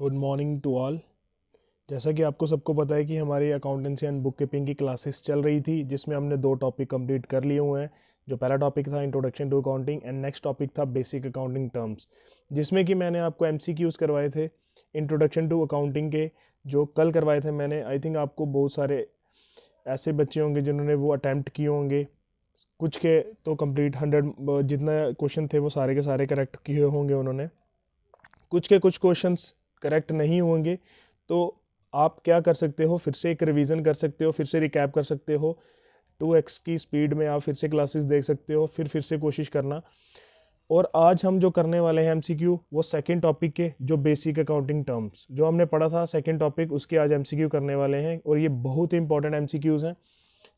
Good morning to all. जैसा कि आपको सबको पता है कि हमारी अकाउंटेंसी एंड बुक कीपिंग की क्लासेस चल रही थी, जिसमें हमने 2 टॉपिक कंप्लीट कर लिए हुए हैं। जो पहला टॉपिक था introduction to accounting and next topic था बेसिक अकाउंटिंग टर्म्स, जिसमें कि मैंने आपको एमसीक्यूज करवाए थे इंट्रोडक्शन टू अकाउंटिंग के, जो कल करवाए थे मैंने। आई थिंक आपको बहुत सारे ऐसे बच्चे होंगे जिन्होंने वो अटैम्प्ट किए होंगे। कुछ के तो कंप्लीट 100 जितना क्वेश्चन थे वो सारे के सारे करेक्ट किए होंगे उन्होंने। कुछ के कुछ क्वेश्चंस करेक्ट नहीं होंगे, तो आप क्या कर सकते हो, फिर से एक रिवीजन कर सकते हो, फिर से रिकैप कर सकते हो। 2x की स्पीड में आप फिर से क्लासेस देख सकते हो, फिर से कोशिश करना। और आज हम जो करने वाले हैं एमसीक्यू, वो सेकंड टॉपिक के जो बेसिक अकाउंटिंग टर्म्स जो हमने पढ़ा था सेकंड टॉपिक, उसके आज एमसीक्यू करने वाले हैं। और ये बहुत ही इंपॉर्टेंट एमसीक्यूज हैं।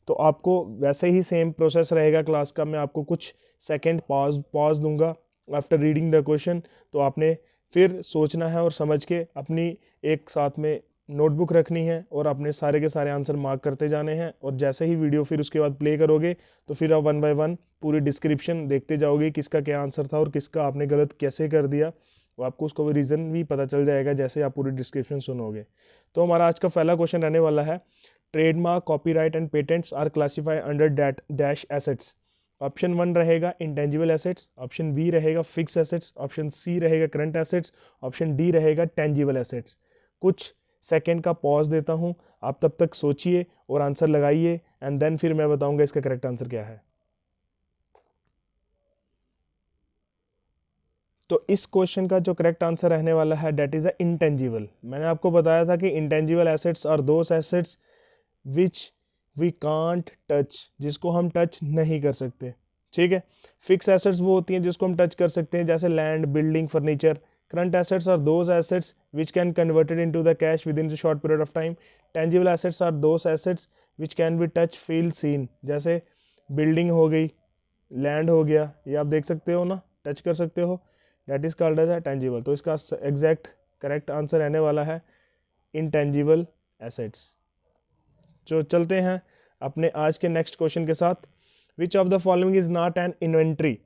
तो आपको वैसे ही सेम प्रोसेस रहेगा क्लास का। मैं आपको कुछ सेकंड पॉज दूंगा आफ्टर रीडिंग द क्वेश्चन। तो आपने फिर सोचना है और समझ के अपनी एक साथ में नोटबुक रखनी है और अपने सारे के सारे आंसर मार्क करते जाने हैं। और जैसे ही वीडियो फिर उसके बाद प्ले करोगे तो फिर आप 1 बाय 1 पूरी डिस्क्रिप्शन देखते जाओगे, किसका क्या आंसर था और किसका आपने गलत कैसे कर दिया। तो आपको उसका रीज़न भी पता चल जाएगा जैसे आप पूरी डिस्क्रिप्शन सुनोगे। तो हमारा आज का पहला क्वेश्चन रहने वाला है, trademark, copyright and patents are classified under dash assets. Option 1 रहेगा इंटेंजिबल एसेट्स, ऑप्शन बी रहेगा फिक्स एसेट्स, ऑप्शन सी रहेगा करंट एसेट्स, ऑप्शन डी रहेगा टेंजिबल एसेट्स। कुछ सेकंड का पॉज देता हूं, आप तब तक सोचिए और आंसर लगाइए, एंड देन फिर मैं बताऊंगा इसका करेक्ट आंसर क्या है। तो इस क्वेश्चन का जो करेक्ट आंसर रहने वाला है डेट इज अ इंटेंजिबल। मैंने आपको बताया था कि intangible assets are those assets which we can't touch, जिसको हम टच नहीं कर सकते। ठीक है। फिक्स एसेट्स वो होती हैं जिसको हम टच कर सकते हैं, जैसे land, building, furniture. Current assets are those assets which can converted into the cash within the short period of time. Tangible assets are those assets which can be touch, feel, seen. जैसे building हो गई, land हो गया, ये आप देख सकते हो ना, टच कर सकते हो। That is called as a tangible. तो इसका एग्जैक्ट करेक्ट आंसर रहने वाला है इनटेंजिबल एसेट्स। जो चलते हैं अपने आज के नेक्स्ट क्वेश्चन के साथ। Which of the following is not an inventory.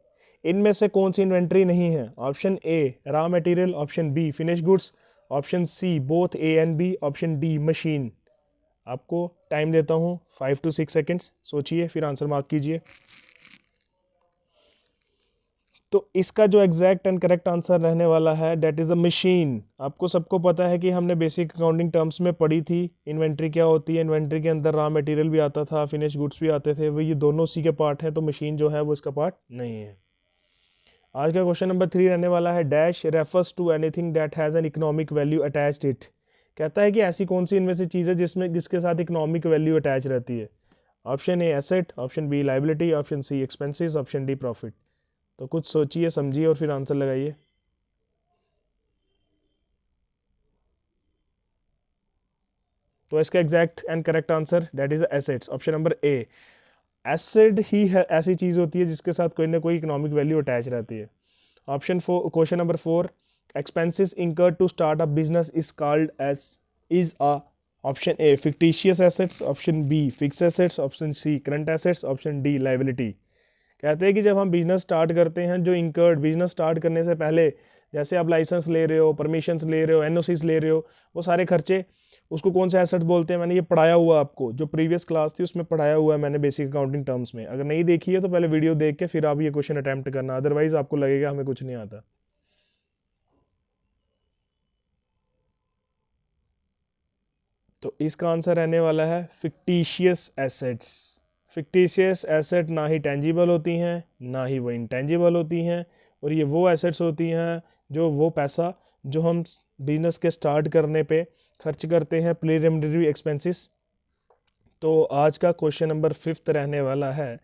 इनमें से कौन सी इन्वेंट्री नहीं है? Option A raw material, option B finish goods, option C both A and B, option D machine. आपको टाइम देता हूं 5 to 6 सेकेंड्स, सोचिए फिर आंसर मार्क कीजिए। तो इसका जो एग्जैक्ट एंड करेक्ट आंसर रहने वाला है डेट इज़ अ मशीन। आपको सबको पता है कि हमने बेसिक अकाउंटिंग टर्म्स में पढ़ी थी इन्वेंट्री क्या होती है। इन्वेंट्री के अंदर रॉ मटेरियल भी आता था, फिनिश गुड्स भी आते थे, वो ये दोनों उसी के पार्ट हैं। तो मशीन जो है वो इसका पार्ट नहीं है। आज का क्वेश्चन नंबर 3 रहने वाला है, dash refers to anything that has an economic value attached it. कहता है कि ऐसी कौन सी इनमें से चीज़ है जिसमें जिसके साथ इकोनॉमिक वैल्यू अटैच रहती है। Option A asset, option B liability, option C expenses, option D profit. तो कुछ सोचिए समझिए और फिर आंसर लगाइए। तो इसका exact and correct answer that is assets, option number A. Asset ही है ऐसी चीज होती है जिसके साथ कोई ना कोई इकोनॉमिक वैल्यू अटैच रहती है। Option 4, question number 4, expenses incurred to start a business is called as is a. Option A fictitious assets, option B fix assets, option C current assets, option D liability. कहते हैं कि जब हम business start करते हैं, जो incurred business start करने से पहले, जैसे आप लाइसेंस ले रहे हो, परमिशंस ले रहे हो, एनओसीज ले रहे हो, वो सारे खर्चे, उसको कौन से एसेट्स बोलते हैं? मैंने ये पढ़ाया हुआ आपको, जो प्रीवियस क्लास थी उसमें पढ़ाया हुआ है मैंने बेसिक अकाउंटिंग टर्म्स में। अगर नहीं देखी है तो पहले वीडियो देख के फिर आप ये क्वेश्चन अटैम्प्ट करना, अदरवाइज आपको लगेगा हमें कुछ नहीं आता। तो इसका आंसर रहने वाला है फिक्टिशियस एसेट्स। फिक्टिशियस एसेट ना ही टेंजिबल होती हैं ना ही वो इंटेंजिबल होती हैं, और ये वो एसेट्स होती हैं जो वो पैसा जो हम बिजनेस के स्टार्ट करने पे खर्च करते हैं, प्रीलिमिनरी एक्सपेंसेस। तो आज का क्वेश्चन नंबर 5 रहने वाला है,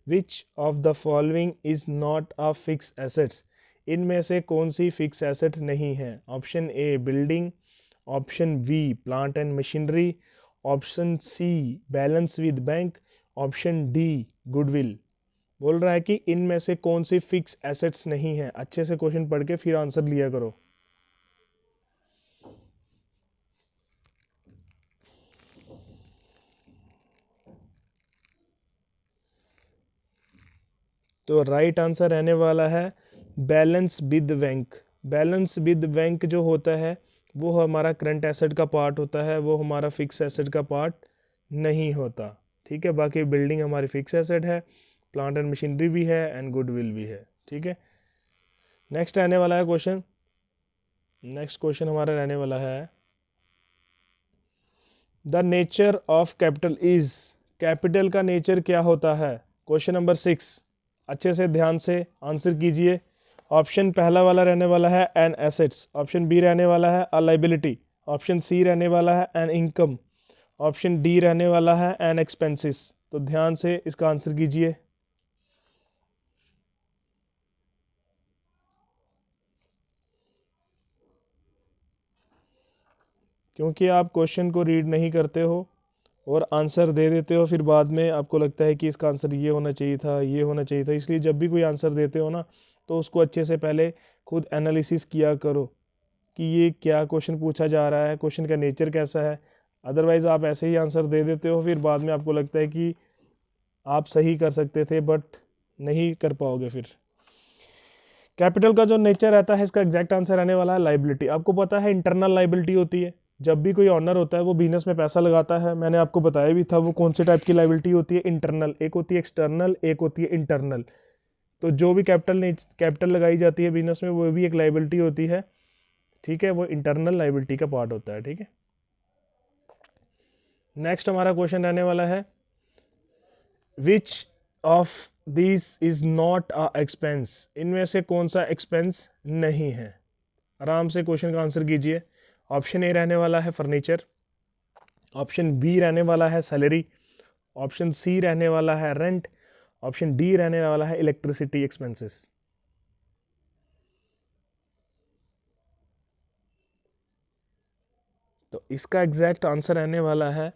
which of the following is not a fix assets. इनमें से कौन सी फिक्स एसेट नहीं है? Option A building, option B plant and machinery, option C balance with bank, option D goodwill. बोल रहा है कि इनमें से कौन सी फिक्स एसेट्स नहीं है। अच्छे से क्वेश्चन पढ़ के फिर आंसर लिया करो। तो राइट आंसर रहने वाला है balance with bank. Balance with bank जो होता है वो हमारा करंट एसेट का पार्ट होता है, वो हमारा फिक्स एसेट का पार्ट नहीं होता। ठीक है, बाकी बिल्डिंग हमारी फिक्स एसेट है, प्लांट एंड मशीनरी भी है एंड गुडविल भी है। ठीक है, नेक्स्ट रहने वाला है क्वेश्चन, नेक्स्ट क्वेश्चन हमारा रहने वाला है the nature of capital is, capital का नेचर क्या होता है। क्वेश्चन नंबर 6, अच्छे से ध्यान से आंसर कीजिए। ऑप्शन पहला वाला रहने वाला है एन एसेट्स, ऑप्शन बी रहने वाला है अ लाइबिलिटी, ऑप्शन सी रहने वाला है एन इनकम, ऑप्शन डी रहने वाला है एन एक्सपेंसिस। तो ध्यान से इसका आंसर कीजिए। क्योंकि आप क्वेश्चन को रीड नहीं करते हो और आंसर दे देते हो, फिर बाद में आपको लगता है कि इसका आंसर ये होना चाहिए था, ये होना चाहिए था। इसलिए जब भी कोई आंसर देते हो ना, तो उसको अच्छे से पहले खुद एनालिसिस किया करो कि ये क्या क्वेश्चन पूछा जा रहा है, क्वेश्चन का नेचर कैसा है। अदरवाइज़ आप ऐसे ही आंसर दे देते हो, फिर बाद में आपको लगता है कि आप सही कर सकते थे बट नहीं कर पाओगे। फिर कैपिटल का जो नेचर रहता है, इसका एग्जैक्ट आंसर आने वाला है लाइबिलिटी। आपको पता है इंटरनल लाइबिलिटी होती है, जब भी कोई ऑनर होता है वो बिजनेस में पैसा लगाता है, मैंने आपको बताया भी था वो कौन से टाइप की लाइबिलिटी होती है, इंटरनल, एक होती है एक्सटर्नल, एक होती है इंटरनल। तो जो भी कैपिटल लगाई जाती है बिजनेस में, वो भी एक लाइबिलिटी होती है। ठीक है, वो इंटरनल लाइबिलिटी का पार्ट होता है। ठीक है, नेक्स्ट हमारा क्वेश्चन रहने वाला है which of this is not a expense, इनमें से कौन सा एक्सपेंस नहीं है। आराम से क्वेश्चन का आंसर कीजिए। ऑप्शन ए रहने वाला है फर्नीचर, ऑप्शन बी रहने वाला है सैलरी, ऑप्शन सी रहने वाला है रेंट, ऑप्शन डी रहने वाला है इलेक्ट्रिसिटी एक्सपेंसेस। तो इसका एग्जैक्ट आंसर रहने वाला है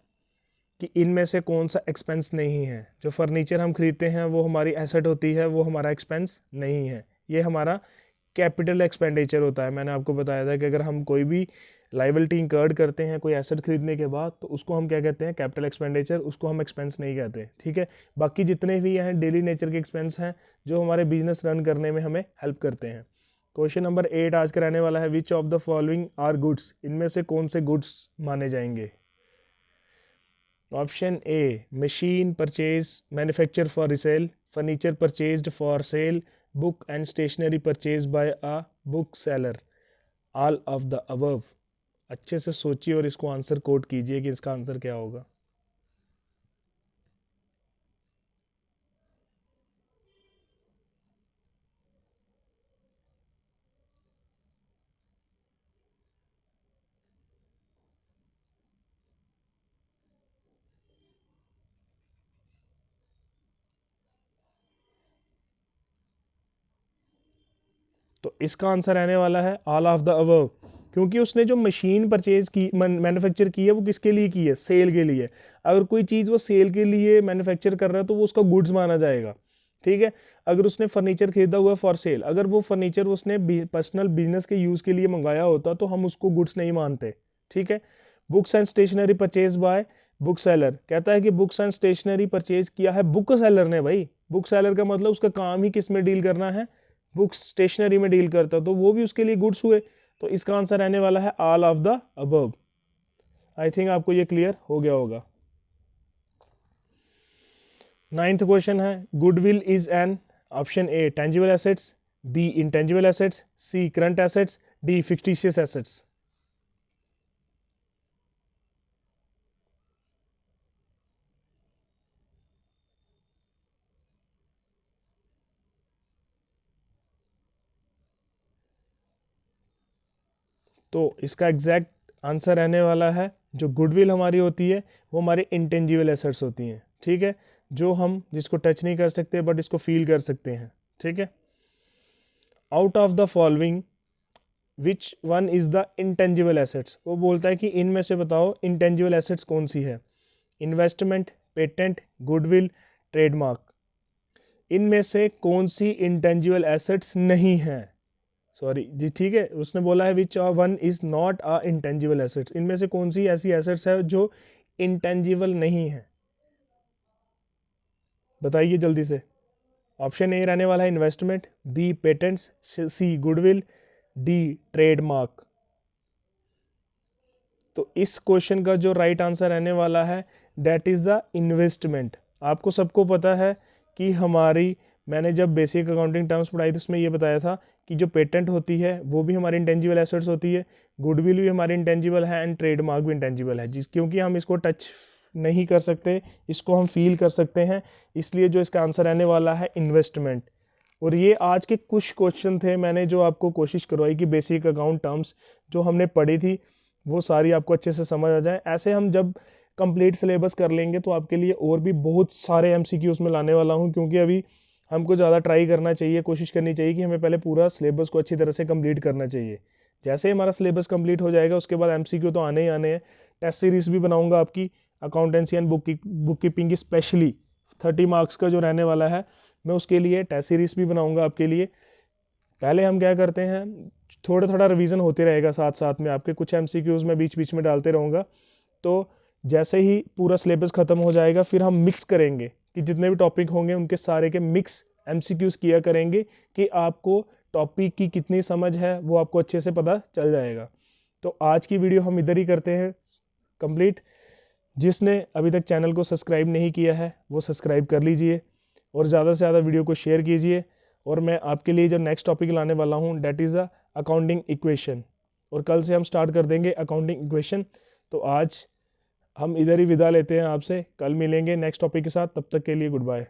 कि इनमें से कौन सा एक्सपेंस नहीं है। जो फर्नीचर हम खरीदते हैं वो हमारी एसेट होती है, वो हमारा एक्सपेंस नहीं है, ये हमारा कैपिटल एक्सपेंडिचर होता है। मैंने आपको बताया था कि अगर हम कोई भी लाइबिलिटी इंकर्ड करते हैं कोई एसेट खरीदने के बाद, तो उसको हम क्या कहते हैं, कैपिटल एक्सपेंडिचर, उसको हम एक्सपेंस नहीं कहते। ठीक है, बाकी जितने भी हैं डेली नेचर के एक्सपेंस हैं जो हमारे बिजनेस रन करने में हमें हेल्प करते हैं। क्वेश्चन नंबर 8 आज का रहने वाला है which of the following are goods, इनमें से कौन से गुड्स माने जाएंगे। Option A machine purchase manufacture for resale, furniture purchased for sale, book and stationery purchase by a book seller, all of the above. अच्छे से सोचिए और इसको आंसर कोड कीजिए कि इसका आंसर क्या होगा। तो इसका आंसर रहने वाला है ऑल ऑफ द अबव, क्योंकि उसने जो मशीन परचेज की, मैन्युफैक्चर की है, वो किसके लिए की है, सेल के लिए। अगर कोई चीज़ वो सेल के लिए मैन्युफैक्चर कर रहा है तो वो उसका गुड्स माना जाएगा। ठीक है, अगर उसने फर्नीचर खरीदा हुआ है फॉर सेल, अगर वो फर्नीचर उसने पर्सनल बिजनेस के यूज़ के लिए मंगाया होता तो हम उसको गुड्स नहीं मानते। ठीक है, books and stationery purchase by book seller, कहता है कि बुक्स एंड स्टेशनरी परचेज किया है बुक सेलर ने। भाई बुक सेलर का मतलब उसका काम ही किस में डील करना है, बुक्स स्टेशनरी में डील करता, तो वो भी उसके लिए गुड्स हुए। तो इसका आंसर रहने वाला है all of the above. I think आपको ये क्लियर हो गया होगा। नाइन्थ क्वेश्चन है goodwill is an, option A tangible assets, B intangible assets, C current assets, D fictitious assets. तो इसका एग्जैक्ट आंसर रहने वाला है जो गुडविल हमारी होती है वो हमारी इंटेंजिबल एसेट्स होती हैं। ठीक है, जो हम जिसको टच नहीं कर सकते बट इसको फील कर सकते हैं। ठीक है, out of the following which one is the intangible assets, वो बोलता है कि इनमें से बताओ इंटेंजिबल एसेट्स कौन सी है। इन्वेस्टमेंट, पेटेंट, गुडविल, ट्रेडमार्क, इनमें से कौन सी इंटेंजिबल एसेट्स नहीं है। सॉरी जी, ठीक है, उसने बोला है which one is not a intangible assets, इनमें से कौन सी ऐसी एसेट्स है जो इंटेंजिबल नहीं है, बताइए जल्दी से। ऑप्शन ए रहने वाला है इन्वेस्टमेंट, बी पेटेंट्स, सी गुडविल, डी ट्रेडमार्क। तो इस क्वेश्चन का जो राइट आंसर रहने वाला है दैट इज़ द इन्वेस्टमेंट। आपको सबको पता है कि मैंने जब बेसिक अकाउंटिंग टर्म्स पढ़ाई थी उसमें ये बताया था कि जो पेटेंट होती है वो भी हमारी इंटेंजिबल एसेट्स होती है, गुडविल भी हमारी इंटेंजिबल है एंड ट्रेडमार्क भी इंटेंजिबल है, क्योंकि हम इसको टच नहीं कर सकते, इसको हम फील कर सकते हैं, इसलिए जो इसका आंसर रहने वाला है इन्वेस्टमेंट। और ये आज के कुछ क्वेश्चन थे, मैंने जो आपको कोशिश करवाई कि बेसिक अकाउंट टर्म्स जो हमने पढ़ी थी वो सारी आपको अच्छे से समझ आ जाए। ऐसे हम जब कंप्लीट सिलेबस कर लेंगे तो आपके लिए और भी बहुत सारे एमसीक्यूज में लाने वाला हूँ, क्योंकि अभी हमको ज़्यादा ट्राई करना चाहिए, कोशिश करनी चाहिए कि हमें पहले पूरा सिलेबस को अच्छी तरह से कंप्लीट करना चाहिए। जैसे ही हमारा सिलेबस कंप्लीट हो जाएगा उसके बाद एमसीक्यू तो आने ही आने हैं। टेस्ट सीरीज भी बनाऊंगा आपकी अकाउंटेंसी एंड बुक कीपिंग की, स्पेशली 30 मार्क्स का जो रहने वाला है मैं उसके लिए टेस्ट सीरीज भी बनाऊंगा आपके लिए। पहले हम क्या करते हैं, थोड़ा रिवीजन होते रहेगा साथ साथ में, आपके कुछ एमसीक्यूज में बीच बीच में डालते रहूँगा। तो जैसे ही पूरा सिलेबस ख़त्म हो जाएगा फिर हम मिक्स करेंगे कि जितने भी टॉपिक होंगे उनके सारे के मिक्स एमसीक्यूज किया करेंगे कि आपको टॉपिक की कितनी समझ है वो आपको अच्छे से पता चल जाएगा। तो आज की वीडियो हम इधर ही करते हैं कंप्लीट। जिसने अभी तक चैनल को सब्सक्राइब नहीं किया है वो सब्सक्राइब कर लीजिए और ज़्यादा से ज़्यादा वीडियो को शेयर कीजिए। और मैं आपके लिए जो नेक्स्ट टॉपिक लाने वाला हूँ that is a accounting equation, और कल से हम स्टार्ट कर देंगे अकाउंटिंग इक्वेशन। तो आज हम इधर ही विदा लेते हैं आपसे, कल मिलेंगे नेक्स्ट टॉपिक के साथ, तब तक के लिए गुड बाय।